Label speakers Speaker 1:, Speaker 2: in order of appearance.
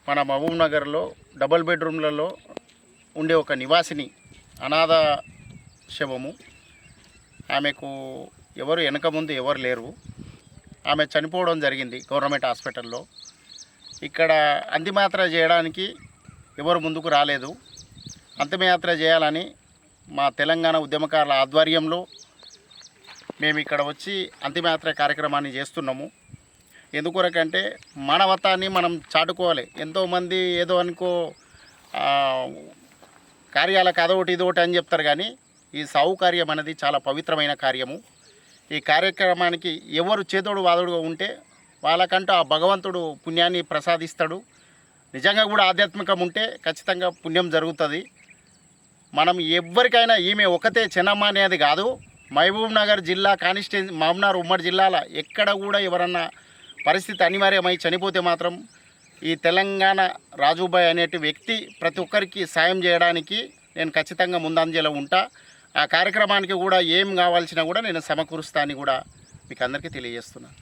Speaker 1: మన మహబూబ్ నగర్లో డబుల్ బెడ్రూమ్లలో ఉండే ఒక నివాసిని అనాథ శవము. ఆమెకు ఎవరు వెనక ముందు ఎవరు లేరు. ఆమె చనిపోవడం జరిగింది గవర్నమెంట్ హాస్పిటల్లో. ఇక్కడ అంతిమయాత్ర చేయడానికి ఎవరు ముందుకు రాలేదు. అంతిమయాత్ర చేయాలని మా తెలంగాణ ఉద్యమకారుల ఆధ్వర్యంలో మేము ఇక్కడ వచ్చి అంతిమయాత్ర కార్యక్రమాన్ని చేస్తున్నాము. ఎందుకొరకంటే మానవతాన్ని మనం చాటుకోవాలి. ఎంతోమంది ఏదో అనుకో కార్యాలకు అదొకటి ఇదొకటి అని చెప్తారు, కానీ ఈ సావు కార్యం అనేది చాలా పవిత్రమైన కార్యము. ఈ కార్యక్రమానికి ఎవరు చేదోడు వాదోడుగా ఉంటే వాళ్ళకంటూ ఆ భగవంతుడు పుణ్యాన్ని ప్రసాదిస్తాడు. నిజంగా కూడా ఆధ్యాత్మికం ఉంటే ఖచ్చితంగా పుణ్యం జరుగుతుంది. మనం ఎవరికైనా ఈమె ఒకతే చెన్నమ్మ అనేది కాదు, మహబూబ్ నగర్ జిల్లా కాన్స్టిట్యూన్సీ మహబూబ్నగర్ ఉమ్మడి జిల్లాల ఎక్కడ కూడా ఎవరన్నా పరిస్థితి అనివార్యమై చనిపోతే మాత్రం ఈ తెలంగాణ రాజుబాయ్ అనేటి వ్యక్తి ప్రతి ఒక్కరికి సాయం చేయడానికి నేను ఖచ్చితంగా ముందంజలో ఉంటా. ఆ కార్యక్రమానికి కూడా ఏం కావాల్సినా కూడా నేను సమకూరుస్తా అని కూడా మీకు అందరికీ తెలియజేస్తున్నాను.